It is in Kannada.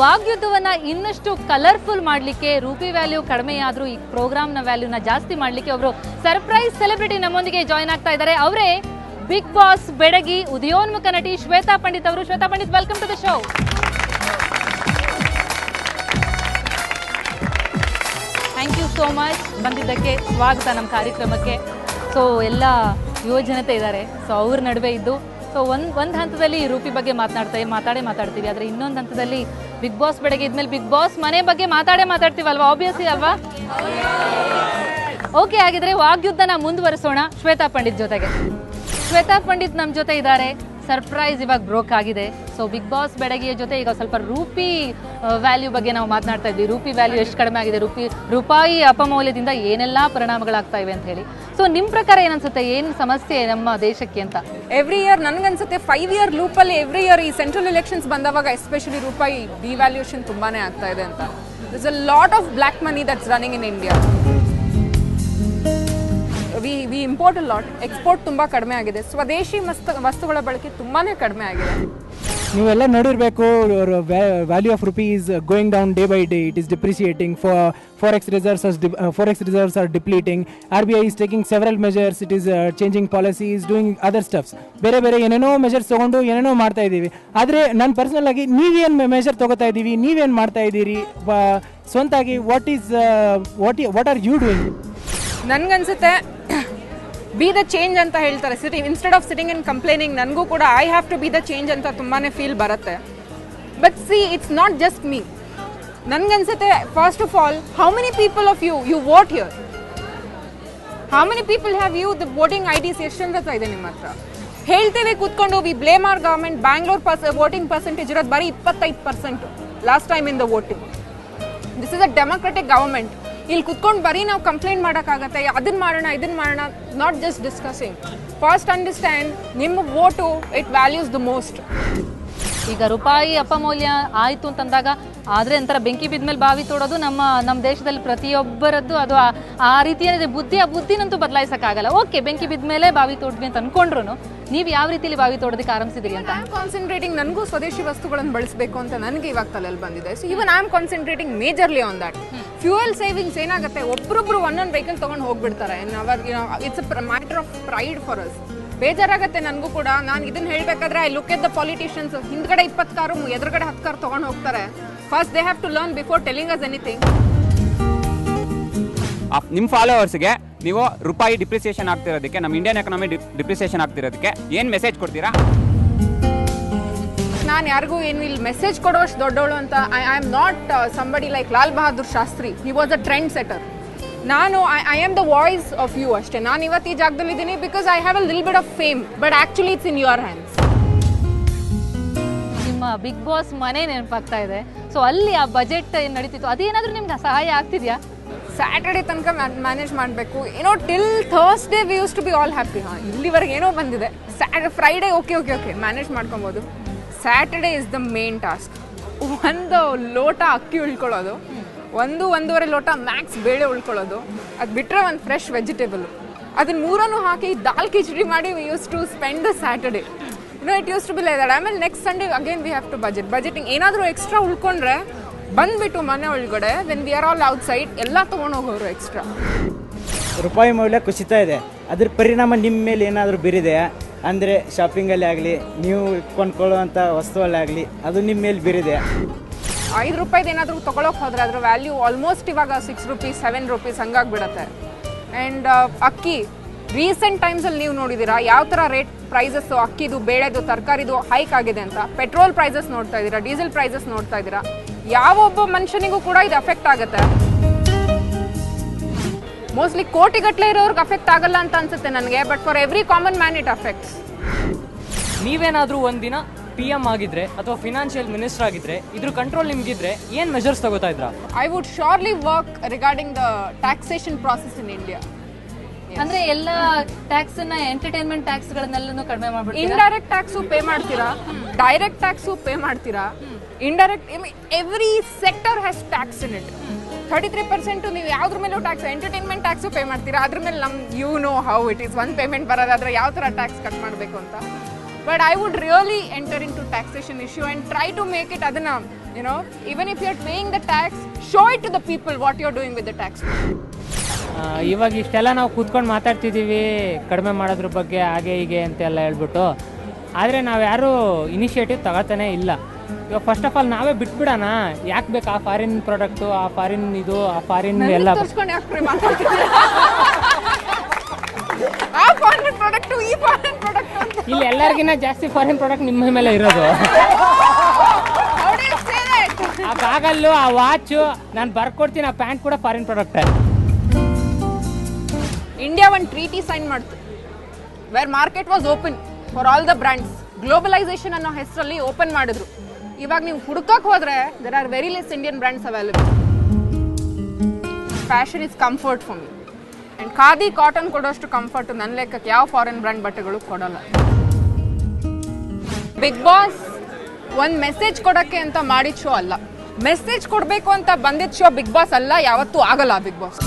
ವಾಗ್ಯುದ್ಧವನ್ನ ಇನ್ನಷ್ಟು ಕಲರ್ಫುಲ್ ಮಾಡಲಿಕ್ಕೆ ರೂಪಿ ವ್ಯಾಲ್ಯೂ ಕಡಿಮೆಯಾದರೂ ಈ ಪ್ರೋಗ್ರಾಮ್ನ ವ್ಯಾಲ್ಯೂನ ಜಾಸ್ತಿ ಮಾಡಲಿಕ್ಕೆ ಅವರು ಸರ್ಪ್ರೈಸ್ ಸೆಲೆಬ್ರಿಟಿ ನಮ್ಮೊಂದಿಗೆ ಜಾಯ್ನ್ ಆಗ್ತಾ ಇದ್ದಾರೆ. ಅವರೇ ಬಿಗ್ ಬಾಸ್ ಬೆಡಗಿ ಉದಯೋನ್ಮುಖ ನಟಿ ಶ್ವೇತಾ ಪಂಡಿತ್ ಅವರು. Shweta Pandit, welcome to the show. Thank you so much ಬಂದಿದ್ದಕ್ಕೆ, ಸ್ವಾಗತ ನಮ್ಮ ಕಾರ್ಯಕ್ರಮಕ್ಕೆ. ಸೊ ಎಲ್ಲ ಯುವಜನತೆ ಇದ್ದಾರೆ, ಸೊ ಅವ್ರ ನಡುವೆ ಇದ್ದು ಸೊ ಒಂದು ಹಂತದಲ್ಲಿ ರೂಪಿ ಬಗ್ಗೆ ಮಾತಾಡ್ತೀವಿ, ಆದರೆ ಇನ್ನೊಂದು ಹಂತದಲ್ಲಿ ಬಿಗ್ ಬಾಸ್ ಬೆಳಗ್ಗೆ ಇದ್ಮೇಲೆ ಬಿಗ್ ಬಾಸ್ ಮನೆ ಬಗ್ಗೆ ಮಾತಾಡ್ತೀವಲ್ವಾ, ಆಬ್ವಿಯಸ್ಲಿ ಅಲ್ವಾ? ಓಕೆ, ಆಗಿದ್ರೆ ವಾಗ್ಯುದ್ಧನ ಮುಂದುವರಿಸೋಣ ಶ್ವೇತಾ ಪಂಡಿತ್ ಜೊತೆಗೆ. ಶ್ವೇತಾ ಪಂಡಿತ್ ನಮ್ಮ ಜೊತೆ ಇದ್ದಾರೆ. ಸರ್ಪ್ರೈಸ್ ಇವಾಗ ಬ್ರೋಕ್ ಆಗಿದೆ. ಸೊ ಬಿಗ್ ಬಾಸ್ ಬೆಡಗಿಯ ಜೊತೆ ಈಗ ಸ್ವಲ್ಪ ರೂಪಿ ವ್ಯಾಲ್ಯೂ ಬಗ್ಗೆ ನಾವು ಮಾತನಾಡ್ತಾ ಇದ್ವಿ. ರೂಪಿ ವ್ಯಾಲ್ಯೂ ಎಷ್ಟು ಕಡಿಮೆ ಆಗಿದೆ, ರೂಪಾಯಿ ಅಪಮೌಲ್ಯದಿಂದ ಏನೆಲ್ಲ ಪರಿಣಾಮಗಳಾಗ್ತಾ ಇವೆ ಅಂತ ಹೇಳಿ. ಸೊ ನಿಮ್ಮ ಪ್ರಕಾರ ಏನನ್ಸುತ್ತೆ, ಏನು ಸಮಸ್ಯೆ ನಮ್ಮ ದೇಶಕ್ಕೆ ಅಂತ? ಎವ್ರಿ ಇಯರ್ ನನಗನ್ಸುತ್ತೆ 5 year ಲೂಪಲ್ಲಿ ಎವ್ರಿ ಇಯರ್ ಈ ಸೆಂಟ್ರಲ್ ಎಲೆಕ್ಷನ್ಸ್ ಬಂದವಾಗ ಎಸ್ಪೆಷಲಿ ರೂಪಾಯಿ ಡಿವ್ಯಾಲ್ಯೂಷನ್ ತುಂಬಾನೇ ಆಗ್ತಾ ಇದೆ ಅಂತ. This a lot of black money that's running in India. We import a lot, export ತುಂಬ ಕಡಿಮೆ ಆಗಿದೆ. ಸ್ವದೇಶಿ ವಸ್ತುಗಳ ಬಳಕೆ ತುಂಬಾ ಕಡಿಮೆ ಆಗಿದೆ. ನೀವೆಲ್ಲ ನೋಡಿರಬೇಕು, value of rupee is going down day by day. It is depreciating. Forex reserves are depleting. RBI is taking several measures. It is changing policies, doing other stuffs. ಬೇರೆ ಏನೇನೋ ಮೆಜರ್ಸ್ ತೊಗೊಂಡು ಏನೇನೋ ಮಾಡ್ತಾ ಇದ್ದೀವಿ. ಆದರೆ ನಾನು ಪರ್ಸನಲ್ ಆಗಿ ನೀವೇನು ಮೆಜರ್ ತೊಗೋತಾ ಇದ್ದೀವಿ, ನೀವೇನು ಮಾಡ್ತಾ ಇದ್ದೀರಿ ಸ್ವಂತಾಗಿ? What are you doing? ನನಗನ್ಸುತ್ತೆ ಬಿ ದ ಚೇಂಜ್ ಅಂತ ಹೇಳ್ತಾರೆ. Instead of sitting and complaining, ನನಗೂ ಕೂಡ I have to be the change ಅಂತ ತುಂಬಾ ಫೀಲ್ ಬರುತ್ತೆ. But see, it's not just me. ನನಗನ್ಸುತ್ತೆ first of all, how many people of you vote here? How many people have you the voting IDs? ಎಷ್ಟಂತ ಇದೆ ನಿಮ್ಮ ಹತ್ರ? ಹೇಳ್ತೇವೆ ಕೂತ್ಕೊಂಡು we blame our government. Bangalore voting percentage ಇರೋದು ಬರೀ 25% last time in the voting. This is a democratic government. ಇಲ್ಲಿ ಕುತ್ಕೊಂಡು ಬರೀ ನಾವು ಕಂಪ್ಲೇಂಟ್ ಮಾಡೋಕ್ಕಾಗತ್ತೆ, ಇದನ್ನು ಮಾಡೋಣ, not just discussing. First understand, ನಿಮ್ಮ vote it values the most. ಈಗ ರೂಪಾಯಿ ಅಪಮೌಲ್ಯ ಆಯಿತು ಅಂತಂದಾಗ ಆದರೆ ಒಂಥರ ಬೆಂಕಿ ಬಿದ್ಮೇಲೆ ಬಾವಿ ತೋಡೋದು ನಮ್ಮ ದೇಶದಲ್ಲಿ ಪ್ರತಿಯೊಬ್ಬರದ್ದು ಅದು ಆ ರೀತಿಯ ಬುದ್ಧಿನಂತೂ ಬದಲಾಯಿಸೋಕ್ಕಾಗಲ್ಲ. ಓಕೆ, ಬೆಂಕಿ ಬಿದ್ಮೇಲೆ ಬಾವಿ ತೋಡ್ವಿ ಅಂತ ಅನ್ಕೊಂಡ್ರು ನೀವು ಯಾವ ರೀತಿಯಲ್ಲಿ ಬಾವಿ ತೋಡೋದಕ್ಕೆ ಆರಂಭಿಸಿದ್ರಿ ಅಂತ? ಕಾನ್ಸಂಟ್ರೇಟಿಂಗ್, ನನಗೂ ಸ್ವದೇಶಿ ವಸ್ತುಗಳನ್ನು ಬಳಸಬೇಕು ಅಂತ ನನಗೆ ಇವಾಗ ತಲೆಯಲ್ಲಿ ಬಂದಿದೆ. So even I am concentrating majorly on that. Fuel savings ಏನಾಗುತ್ತೆ, ಒಬ್ಬೊಬ್ರು ಒಂದೊಂದು ವೆಹಿಕಲ್ ತೊಗೊಂಡು ಹೋಗ್ಬಿಡ್ತಾರೆ. It's a matter of pride for us. ಬೇಜಾರಾಗುತ್ತೆ ನನಗೂ ಕೂಡ. ನಾನು ಇದನ್ನ ಹೇಳಬೇಕಾದ್ರೆ I look at the politicians. ಹಿಂದ್ಗಡೆ 20 ಕಾರು, ಎದುರುಗಡೆ 10 ಕಾರು ತೊಗೊಂಡು ಹೋಗ್ತಾರೆ. First they have to learn before telling us anything. ನಿಮ್ಮ ಫಾಲೋವರ್ಸ್ಗೆ ನೀವು ರೂಪಾಯಿ ಡಿಪ್ರಿಸಿಯೇಷನ್ ಆಗ್ತಿರೋದಕ್ಕೆ, ನಮ್ಮ ಇಂಡಿಯನ್ ಎಕಾನಮಿ ಡಿಪ್ರಿಸಿಯೇಷನ್ ಆಗ್ತಿರೋದಕ್ಕೆ ಏನು ಮೆಸೇಜ್ ಕೊಡ್ತೀರಾ? ನಾನು ಯಾರಿಗೂ ಏನು ಇಲ್ಲಿ ಮೆಸೇಜ್ ಕೊಡೋಷ್ಟು ದೊಡ್ಡವಳು ಅಂತ. I am not somebody like Lal Bahadur Shastri. He was a trend setter. ನಾನು I am the voice of you ಅಷ್ಟೇ. ನಾನು ಇವತ್ತು ಈ ಜಾಗದಲ್ಲಿ ಇದ್ದೀನಿ ಬಿಕಾಸ್ ಐ ಹ್ಯಾವ್ ಅ ಲಿಲ್ bit of fame, but actually it's in your hands. ನಿಮ್ಮ ಬಿಗ್ ಬಾಸ್ ಮನೆ ನೆನಪಾಗ್ತಾ ಇದೆ. ಸೊ ಅಲ್ಲಿ ಆ ಬಜೆಟ್ ಏನು ನಡೀತಿತ್ತು, ಅದೇನಾದರೂ ನಿಮ್ಗೆ ಸಹಾಯ ಆಗ್ತಿದೆಯಾ? ಸ್ಯಾಟರ್ಡೆ ತನಕ ಮ್ಯಾನೇಜ್ ಮಾಡಬೇಕು. ಏನೋ till Thursday we use to be all happy. ಇಲ್ಲಿವರೆಗೆ ಏನೋ ಬಂದಿದೆ. ಫ್ರೈಡೇ ಓಕೆ ಮ್ಯಾನೇಜ್ ಮಾಡ್ಕೊಬೋದು. Saturday is the main task. ಒಂದು ಲೋಟ ಅಕ್ಕಿ ಉಳ್ಕೊಳ್ಳೋದು, 1-1.5 ಲೋಟ ಮ್ಯಾಕ್ಸ್ ಬೇಳೆ ಉಳ್ಕೊಳ್ಳೋದು, ಅದು ಬಿಟ್ಟರೆ ಒಂದು ಫ್ರೆಶ್ ವೆಜಿಟೇಬಲ್, ಅದನ್ನ ಮೂರನ್ನು ಹಾಕಿ ದಾಲ್ ಕಿಚಡಿ ಮಾಡಿ we use to spend the Saturday. It use to be like that. ಆಮೇಲೆ next Sunday again we have to budgeting. ಏನಾದರೂ ಎಕ್ಸ್ಟ್ರಾ ಉಳ್ಕೊಂಡ್ರೆ ಬಂದುಬಿಟ್ಟು ಮನೆ ಒಳಗಡೆ when we are all outside ಎಲ್ಲ ತೊಗೊಂಡೋಗೋರು ಎಕ್ಸ್ಟ್ರಾ. ರೂಪಾಯಿ ಮೌಲ್ಯ ಕುಸಿತಾ ಇದೆ. ಅದ್ರ ಪರಿಣಾಮ ನಿಮ್ಮ ಮೇಲೆ ಏನಾದರೂ ಬೀರಿದೆಯಾ? ಅಂದರೆ ಶಾಪಿಂಗಲ್ಲಿ ಆಗಲಿ, ನೀವು ಕೊಂಡ್ಕೊಳ್ಳುವಂಥ ವಸ್ತುವಲ್ಲಾಗಲಿ, ಅದು ನಿಮ್ಮ ಮೇಲೆ ಬೀರಿದೆಯಾ? 5 ರೂಪಾಯಿದು ಏನಾದರೂ ತೊಗೊಳಕ್ಕೆ ಹೋದರೆ ಅದರ ವ್ಯಾಲ್ಯೂ ಆಲ್ಮೋಸ್ಟ್ ಇವಾಗ 6 ರೂಪೀಸ್ 7 ರೂಪೀಸ್ ಹಂಗಾಗ್ಬಿಡತ್ತೆ. ಆ್ಯಂಡ್ ಅಕ್ಕಿ ರೀಸೆಂಟ್ ಟೈಮ್ಸಲ್ಲಿ ನೀವು ನೋಡಿದ್ದೀರಾ ಯಾವ ಥರ ರೇಟ್ ಪ್ರೈಸಸ್ಸು, ಅಕ್ಕಿದು, ಬೇಳೆದು, ತರಕಾರಿದು ಹೈಕ್ ಆಗಿದೆ ಅಂತ. ಪೆಟ್ರೋಲ್ ಪ್ರೈಸಸ್ ನೋಡ್ತಾ ಇದ್ದೀರಾ, ಡೀಸೆಲ್ ಪ್ರೈಸಸ್ ನೋಡ್ತಾ ಇದ್ದೀರಾ. ಯಾವೊಬ್ಬ ಮನುಷ್ಯನಿಗೂ ಕೂಡ ಇದು ಅಫೆಕ್ಟ್ ಆಗುತ್ತೆ. ಮೋಸ್ಟ್ಲಿ ಕೋಟಿಗಟ್ಟಲೆ ಇರೋರ್ಗೆ ಅಫೆಕ್ಟ್ ಆಗಲ್ಲ ಅಂತ ಅನ್ಸುತ್ತೆ ನನಗೆ, but for every common man it affects. ನೀವೇನಾದರೂ ಒಂದಿನ PM ಆಗಿದ್ರೆ ಅಥವಾ ಫಿನಾನ್ಷಿಯಲ್ ಮಿನಿಸ್ಟರ್ ಆಗಿದ್ರೆ, ಇದ್ರ ಕಂಟ್ರೋಲ್ ನಿಮ್ಗಿದ್ರೆ ಏನು ಮೆಜರ್ಸ್ ತಗೋತಾ ಇದ್ರಾ? I would surely work regarding the taxation process in India. ಅಂದ್ರೆ ಎಲ್ಲ ಟ್ಯಾಕ್ಸ್ ಅನ್ನ, ಎಂಟರ್ಟೈನ್ಮೆಂಟ್ ಟ್ಯಾಕ್ಸ್ಗಳನ್ನೆಲ್ಲನೂ ಕಡಿಮೆ ಮಾಡ್ಬಿಟ್ಟು ಇಂಡೈರೆಕ್ಟ್ ಟ್ಯಾಕ್ಸು ಪೇ ಮಾಡ್ತೀರಾ, ಡೈರೆಕ್ಟ್ ಟ್ಯಾಕ್ಸು ಪೇ ಮಾಡ್ತೀರಾ. Indirect every sector has tax in it. 33% ನೀವು ಯಾವ್ದ್ರ ಮೇಲೂ ಟ್ಯಾಕ್ಸ್, ಎಂಟರ್ಟೈನ್ಮೆಂಟ್ ಟ್ಯಾಕ್ಸು ಪೇ ಮಾಡ್ತೀರಾ, ಅದ್ರ ಮೇಲೆ you know how it is. ಒಂದು ಪೇಮೆಂಟ್ ಬರೋದಾದ್ರೆ ಯಾವ ಥರ ಟ್ಯಾಕ್ಸ್ ಕಟ್ ಮಾಡಬೇಕು ಅಂತ. But I would really enter into taxation issue and try to make it adana, you know, even if you're paying the tax, show it to the people what you're doing with the tax. ಇವಾಗ ಇಷ್ಟೆಲ್ಲ ನಾವು ಕೂತ್ಕೊಂಡು ಮಾತಾಡ್ತಿದ್ದೀವಿ ಕಡಿಮೆ ಮಾಡೋದ್ರ ಬಗ್ಗೆ ಹಾಗೆ ಹೀಗೆ ಅಂತೆಲ್ಲ ಹೇಳ್ಬಿಟ್ಟು, ಆದರೆ ನಾವು ಯಾರೂ ಇನಿಷಿಯೇಟಿವ್ ತಗೋತಾನೆ ಇಲ್ಲ. ಇವಾಗ ಫಸ್ಟ್ ಆಫ್ ಆಲ್ ನಾವೇ ಬಿಟ್ಬಿಡೋಣ, ಯಾಕೆ ಬೇಕು ಆ ಫಾರಿನ್ ಪ್ರಾಡಕ್ಟು, ಆ ಫಾರಿನ್ ಇದು, ಆ ಫಾರಿನ್ ಎಲ್ಲ ತೋರಿಸ್ಕೊಂಡು ಯಾಕೆ ಮಾತಾಡ್ತಿದ್ದೀರಾ? ಆ ಫಾರಿನ್ ಪ್ರಾಡಕ್ಟು ಈ ಫಾರಿನ್ ಪ್ರಾಡಕ್ಟ್ ಅಂತ ಇಲ್ಲಿ ಎಲ್ಲರಿಗಿನ್ನ ಜಾಸ್ತಿ ಫಾರಿನ್ ಪ್ರಾಡಕ್ಟ್ ನಿಮ್ಮ ಮೇಲೆ ಇರೋದು. How do you say that? ಆ ಬ್ಯಾಗಲ್ಲು, ಆ ವಾಚು, ನಾನು ಬರ್ಕೊಡ್ತೀನಿ, ಆ ಪ್ಯಾಂಟ್ ಕೂಡ ಫಾರಿನ್ ಪ್ರಾಡಕ್ಟೇ. ಇಂಡಿಯಾ ಒಂದು ಟ್ರೀಟಿ ಸೈನ್ ಮಾಡ್ತು, where market was open for all the brands. Globalization ಅನ್ನೋ ಹೆಸರಲ್ಲಿ ಓಪನ್ ಮಾಡಿದ್ರು. ಇವಾಗ ನೀವು ಹುಡುಕಕ್ಕೆ ಹೋದ್ರೆ there are very less Indian brands available. Fashion is comfort for me, and khadi cotton ಕೊಡೋಷ್ಟು ಕಂಫರ್ಟ್ ನನ್ನ ಲೆಕ್ಕಕ್ಕೆ ಯಾವ ಫಾರಿನ್ ಬ್ರ್ಯಾಂಡ್ ಬಟ್ಟೆಗಳು ಕೊಡೋಲ್ಲ. ಬಿಗ್ ಬಾಸ್ ಒಂದು ಮೆಸೇಜ್ ಕೊಡೋಕ್ಕೆ ಅಂತ ಮಾಡಿದ ಶೋ ಅಲ್ಲ, ಮೆಸೇಜ್ ಕೊಡಬೇಕು ಅಂತ ಬಂದಿದ್ದ ಶೋ ಬಿಗ್ ಬಾಸ್ ಅಲ್ಲ, ಯಾವತ್ತೂ ಆಗಲ್ಲ ಬಿಗ್ ಬಾಸ್.